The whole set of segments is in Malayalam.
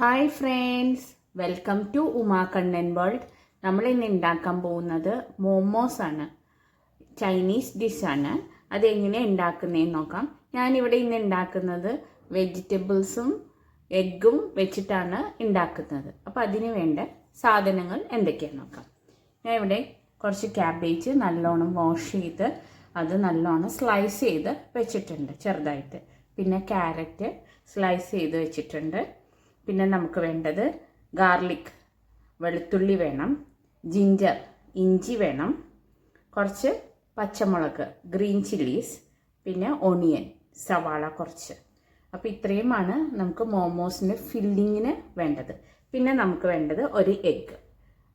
Hi friends, welcome to Uma Kannan world. നമ്മളിന്ന് ഉണ്ടാക്കാൻ പോകുന്നത് മോമോസ് ആണ്. ചൈനീസ് ഡിഷാണ്. അതെങ്ങനെ ഉണ്ടാക്കുന്നതെന്ന് നോക്കാം. ഞാനിവിടെ ഇന്ന് ഉണ്ടാക്കുന്നത് വെജിറ്റബിൾസും എഗ്ഗും വെച്ചിട്ടാണ് ഉണ്ടാക്കുന്നത്. അപ്പോൾ അതിന് വേണ്ട സാധനങ്ങൾ എന്തൊക്കെയാണെന്ന് നോക്കാം. ഞാൻ ഇവിടെ കുറച്ച് ക്യാബേജ് നല്ലോണം വാഷ് ചെയ്ത് അത് നല്ലോണം സ്ലൈസ് ചെയ്ത് വെച്ചിട്ടുണ്ട് ചെറുതായിട്ട്. പിന്നെ ക്യാരറ്റ് സ്ലൈസ് ചെയ്ത് വെച്ചിട്ടുണ്ട്. പിന്നെ നമുക്ക് വേണ്ടത് ഗാർലിക് വെളുത്തുള്ളി വേണം, ജിഞ്ചർ ഇഞ്ചി വേണം, കുറച്ച് പച്ചമുളക് ഗ്രീൻ ചില്ലീസ്, പിന്നെ ഒണിയൻ സവാള കുറച്ച്. അപ്പോൾ ഇത്രയുമാണ് നമുക്ക് മോമോസിന് ഫില്ലിങ്ങിന് വേണ്ടത്. പിന്നെ നമുക്ക് വേണ്ടത് ഒരു എഗ്ഗ്,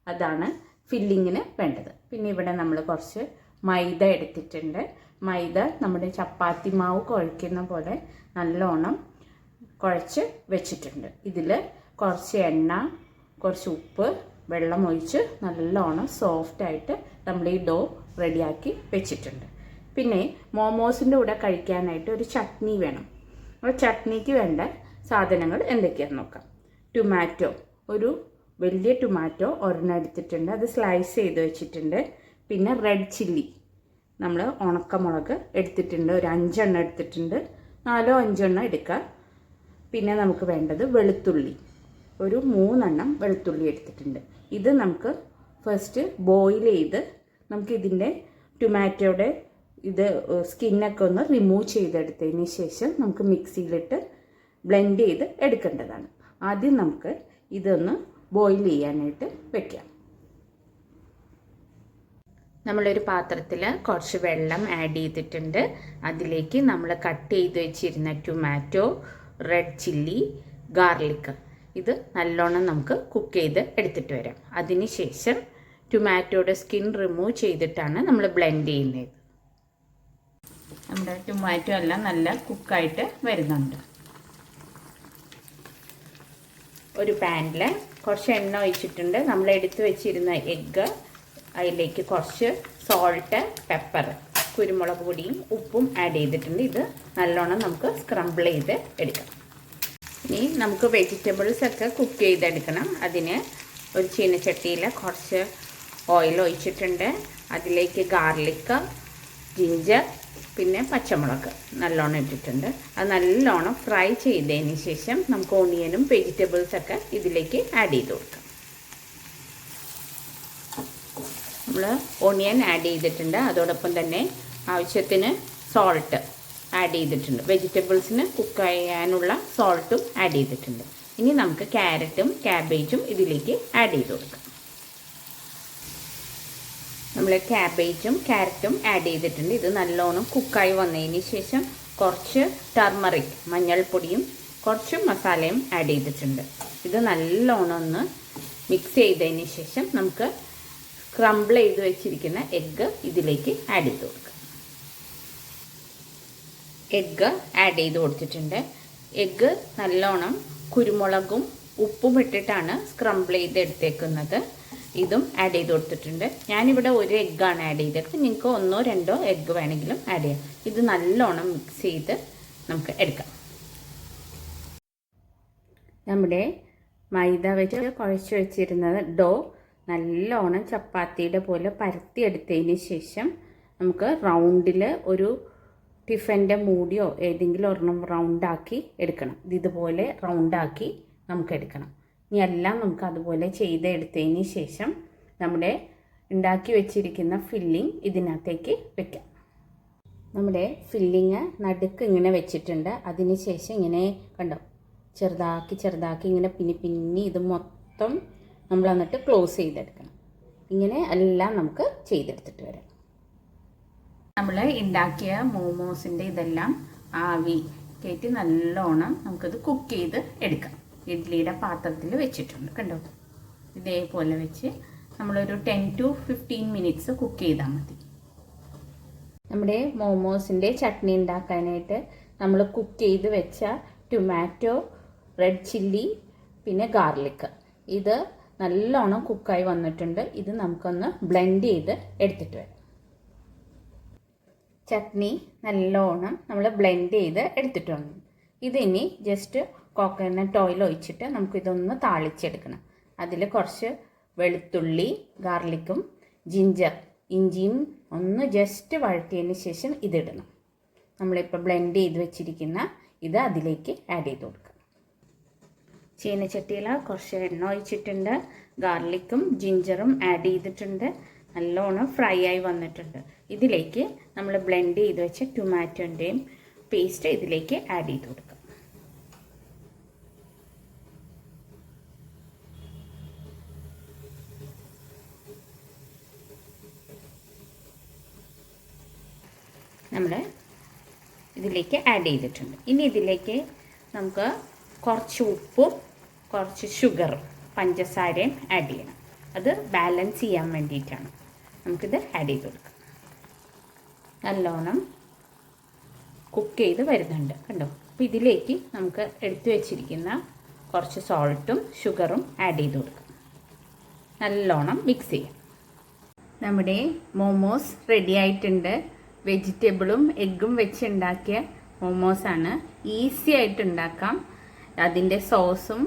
അതാണ് ഫില്ലിങ്ങിന് വേണ്ടത്. പിന്നെ ഇവിടെ നമ്മൾ കുറച്ച് മൈദ എടുത്തിട്ടുണ്ട്. മൈദ നമ്മുടെ ചപ്പാത്തി മാവ് കുഴയ്ക്കുന്ന പോലെ നല്ലോണം കുഴച്ച് വെച്ചിട്ടുണ്ട്. ഇതിൽ കുറച്ച് എണ്ണ, കുറച്ച് ഉപ്പ്, വെള്ളം ഒഴിച്ച് നല്ലോണം സോഫ്റ്റായിട്ട് നമ്മൾ ഈ ഡോ റെഡിയാക്കി വെച്ചിട്ടുണ്ട്. പിന്നെ മോമോസിൻ്റെ കൂടെ കഴിക്കാനായിട്ട് ഒരു ചട്നി വേണം. ആ ചട്നിക്ക് വേണ്ട സാധനങ്ങൾ എന്തൊക്കെയാണെന്ന് നോക്കാം. ടൊമാറ്റോ, ഒരു വലിയ ടൊമാറ്റോ ഒരെണ്ണം എടുത്തിട്ടുണ്ട്, അത് സ്ലൈസ് ചെയ്ത് വെച്ചിട്ടുണ്ട്. പിന്നെ റെഡ് ചില്ലി, നമ്മൾ ഉണക്കമുളക് എടുത്തിട്ടുണ്ട്, ഒരു 5 എണ്ണം എടുത്തിട്ടുണ്ട്, 4-5 എണ്ണം എടുക്കുക. പിന്നെ നമുക്ക് വേണ്ടത് വെളുത്തുള്ളി, ഒരു 3 എണ്ണം വെളുത്തുള്ളി എടുത്തിട്ടുണ്ട്. ഇത് നമുക്ക് ഫസ്റ്റ് ബോയിൽ ചെയ്ത് നമുക്ക് ഇതിൻ്റെ ടൊമാറ്റോയുടെ ഇത് സ്കിന്നൊക്കെ ഒന്ന് റിമൂവ് ചെയ്തെടുത്തതിന് ശേഷം നമുക്ക് മിക്സിയിലിട്ട് ബ്ലെൻഡ് ചെയ്ത് എടുക്കേണ്ടതാണ്. ആദ്യം നമുക്ക് ഇതൊന്ന് ബോയിൽ ചെയ്യാനായിട്ട് വെക്കാം. നമ്മളൊരു പാത്രത്തിൽ കുറച്ച് വെള്ളം ആഡ് ചെയ്തിട്ടുണ്ട്. അതിലേക്ക് നമ്മൾ കട്ട് ചെയ്ത് വെച്ചിരുന്ന ടൊമാറ്റോ, റെഡ് ചില്ലി, ഗാർലിക് ഇത് നല്ലോണം നമുക്ക് കുക്ക് ചെയ്ത് എടുത്തിട്ട് വരാം. അതിന് ശേഷം ടൊമാറ്റോയുടെ സ്കിൻ റിമൂവ് ചെയ്തിട്ടാണ് നമ്മൾ ബ്ലെൻഡ് ചെയ്യുന്നത്. നമ്മുടെ ടൊമാറ്റോ എല്ലാം നല്ല കുക്കായിട്ട് വരുന്നുണ്ട്. ഒരു പാനിൽ കുറച്ച് എണ്ണ ഒഴിച്ചിട്ടുണ്ട്. നമ്മൾ എടുത്ത് വെച്ചിരുന്ന എഗ്ഗ്, അതിലേക്ക് കുറച്ച് സോൾട്ട്, പെപ്പർ, കുരുമുളക് പൊടിയും ഉപ്പും ആഡ് ചെയ്തിട്ടുണ്ട്. ഇത് നല്ലോണം നമുക്ക് സ്ക്രംബിൾ ചെയ്ത് എടുക്കാം. ഇനി നമുക്ക് വെജിറ്റബിൾസ് ഒക്കെ കുക്ക് ചെയ്തെടുക്കണം. അതിന് ഒരു ചീനച്ചട്ടിയിൽ കുറച്ച് ഓയിൽ ഒഴിച്ചിട്ടുണ്ട്. അതിലേക്ക് ഗാർലിക്, ജിഞ്ചർ, പിന്നെ പച്ചമുളക് നല്ലോണം ഇട്ടിട്ടുണ്ട്. അത് നല്ലോണം ഫ്രൈ ചെയ്തതിന് ശേഷം നമുക്ക് ഓണിയനും വെജിറ്റബിൾസൊക്കെ ഇതിലേക്ക് ആഡ് ചെയ്ത് കൊടുക്കാം. നമ്മൾ ഓണിയൻ ആഡ് ചെയ്തിട്ടുണ്ട്. അതോടൊപ്പം തന്നെ ആവശ്യത്തിന് സോൾട്ട് ആഡ് ചെയ്തിട്ടുണ്ട്. വെജിറ്റബിൾസിന് കുക്ക് ചെയ്യാനുള്ള സോൾട്ടും ആഡ് ചെയ്തിട്ടുണ്ട്. ഇനി നമുക്ക് ക്യാരറ്റും ക്യാബേജും ഇതിലേക്ക് ആഡ് ചെയ്ത് കൊടുക്കാം. നമ്മൾ ക്യാബേജും ക്യാരറ്റും ആഡ് ചെയ്തിട്ടുണ്ട്. ഇത് നല്ലോണം കുക്കായി വന്നതിന് ശേഷം കുറച്ച് ടർമറിക് മഞ്ഞൾപ്പൊടിയും കുറച്ച് മസാലയും ആഡ് ചെയ്തിട്ടുണ്ട്. ഇത് നല്ലോണം ഒന്ന് മിക്സ് ചെയ്തതിന് ശേഷം നമുക്ക് സ്ക്രംബിൾ ചെയ്ത് വെച്ചിരിക്കുന്ന എഗ്ഗ് ഇതിലേക്ക് ആഡ് ചെയ്ത് കൊടുക്കാം. എഗ്ഗ് ആഡ് ചെയ്ത് കൊടുത്തിട്ടുണ്ട്. എഗ്ഗ് നല്ലോണം കുരുമുളകും ഉപ്പും ഇട്ടിട്ടാണ് സ്ക്രംബിൾ ചെയ്ത് എടുത്തേക്കുന്നത്. ഇതും ആഡ് ചെയ്ത് കൊടുത്തിട്ടുണ്ട്. ഞാനിവിടെ ഒരു എഗ്ഗാണ് ആഡ് ചെയ്തത്. നിങ്ങൾക്ക് 1-2 എഗ്ഗ് വേണമെങ്കിലും ആഡ് ചെയ്യാം. ഇത് നല്ലോണം മിക്സ് ചെയ്ത് നമുക്ക് എടുക്കാം. നമ്മുടെ മൈദ വെച്ച് കുഴച്ച് വെച്ചിരുന്നത് ഡോ നല്ലോണം ചപ്പാത്തിയുടെ പോലെ പരത്തിയെടുത്തതിന് ശേഷം നമുക്ക് റൗണ്ടിൽ ഒരു ടിഫിൻ്റെ മൂടിയോ ഏതെങ്കിലും ഒരെണ്ണം റൗണ്ടാക്കി എടുക്കണം. ഇതുപോലെ റൗണ്ടാക്കി നമുക്ക് എടുക്കണം. ഇനി എല്ലാം നമുക്ക് അതുപോലെ ചെയ്തെടുത്തതിന് ശേഷം നമ്മുടെ ഉണ്ടാക്കി വെച്ചിരിക്കുന്ന ഫില്ലിങ് ഇതിനകത്തേക്ക് വെക്കാം. നമ്മുടെ ഫില്ലിങ് നടുക്ക് ഇങ്ങനെ വെച്ചിട്ടുണ്ട്. അതിന് ശേഷം ഇങ്ങനെ കണ്ടോ, ചെറുതാക്കി ചെറുതാക്കി ഇങ്ങനെ പിന്നി ഇത് മൊത്തം നമ്മൾ എന്നിട്ട് ക്ലോസ് ചെയ്തെടുക്കണം. ഇങ്ങനെ എല്ലാം നമുക്ക് ചെയ്തെടുത്തിട്ട് വരാം. നമ്മൾ ഉണ്ടാക്കിയ മോമോസിൻ്റെ ഇതെല്ലാം ആവി കയറ്റി നല്ലോണം നമുക്കത് കുക്ക് ചെയ്ത് എടുക്കാം. ഇഡ്ഡലിയുടെ പാത്രത്തിൽ വെച്ചിട്ടുണ്ട് കണ്ടോ. ഇതേപോലെ വെച്ച് നമ്മളൊരു 10 to 15 minutes കുക്ക് ചെയ്താൽ മതി. നമ്മുടെ മോമോസിൻ്റെ ചട്നി ഉണ്ടാക്കാനായിട്ട് നമ്മൾ കുക്ക് ചെയ്ത് വെച്ച ടൊമാറ്റോ, റെഡ് ചില്ലി, പിന്നെ ഗാർലിക് ഇത് നല്ലോണം കുക്കായി വന്നിട്ടുണ്ട്. ഇത് നമുക്കൊന്ന് ബ്ലെൻഡ് ചെയ്ത് എടുത്തിട്ട് വരാം. ചട്നി നല്ലോണം നമ്മൾ ബ്ലെൻഡ് ചെയ്ത് എടുത്തിട്ടുണ്ട്. ഇതിനി ജസ്റ്റ് കോക്കനട്ട് ഓയിൽ ഒഴിച്ചിട്ട് നമുക്കിതൊന്ന് താളിച്ചെടുക്കണം. അതിൽ കുറച്ച് വെളുത്തുള്ളി, ഗാർലിക്കും ഇഞ്ചിയും ഒന്ന് ജസ്റ്റ് വഴറ്റിയതിന് ശേഷം ഇതിടണം. നമ്മളിപ്പോൾ ബ്ലെൻഡ് ചെയ്ത് വെച്ചിരിക്കുന്ന ഇത് അതിലേക്ക് ആഡ് ചെയ്ത് കൊടുക്കുക. ചീനച്ചട്ടിയിൽ കുറച്ച് എണ്ണ ഒഴിച്ചിട്ടുണ്ട്. ഗാർലിക്കും ജിഞ്ചറും ആഡ് ചെയ്തിട്ടുണ്ട്. നല്ലോണം ഫ്രൈ ആയി വന്നിട്ടുണ്ട്. ഇതിലേക്ക് നമ്മൾ ബ്ലെൻഡ് ചെയ്ത് വെച്ച ടൊമാറ്റോൻ്റെയും പേസ്റ്റ് ഇതിലേക്ക് ആഡ് ചെയ്ത് കൊടുക്കുക. നമ്മൾ ഇതിലേക്ക് ആഡ് ചെയ്തിട്ടുണ്ട്. ഇനി ഇതിലേക്ക് നമുക്ക് കുറച്ച് ഉപ്പും കുറച്ച് ഷുഗറും പഞ്ചസാരയും ആഡ് ചെയ്യണം. അത് ബാലൻസ് ചെയ്യാൻ വേണ്ടിയിട്ടാണ്. നമുക്കിത് ആഡ് ചെയ്ത് കൊടുക്കാം. നല്ലോണം കുക്ക് ചെയ്ത് വരുന്നുണ്ട്, കണ്ടോ. അപ്പോൾ ഇതിലേക്ക് നമുക്ക് എടുത്തു വെച്ചിരിക്കുന്ന കുറച്ച് സോൾട്ടും ഷുഗറും ആഡ് ചെയ്ത് കൊടുക്കാം. നല്ലോണം മിക്സ് ചെയ്യാം. നമ്മുടെ മോമോസ് റെഡി ആയിട്ടുണ്ട്. വെജിറ്റബിളും എഗ്ഗും വെച്ച് ഉണ്ടാക്കിയ മോമോസാണ്. ഈസി ആയിട്ട് ഉണ്ടാക്കാം. അതിൻ്റെ സോസും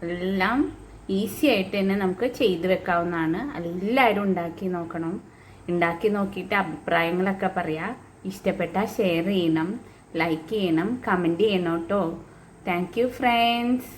എല്ലാം ഈസി ആയിട്ട് തന്നെ നമുക്ക് ചെയ്ത് വെക്കാവുന്നതാണ്. എല്ലാവരും ഉണ്ടാക്കി നോക്കണം. ഉണ്ടാക്കി നോക്കിയിട്ട് അഭിപ്രായങ്ങളൊക്കെ പറയാം. ഇഷ്ടപ്പെട്ടാൽ ഷെയർ ചെയ്യണം, ലൈക്ക് ചെയ്യണം, കമൻറ്റ് ചെയ്യണം കേട്ടോ. Thank you friends.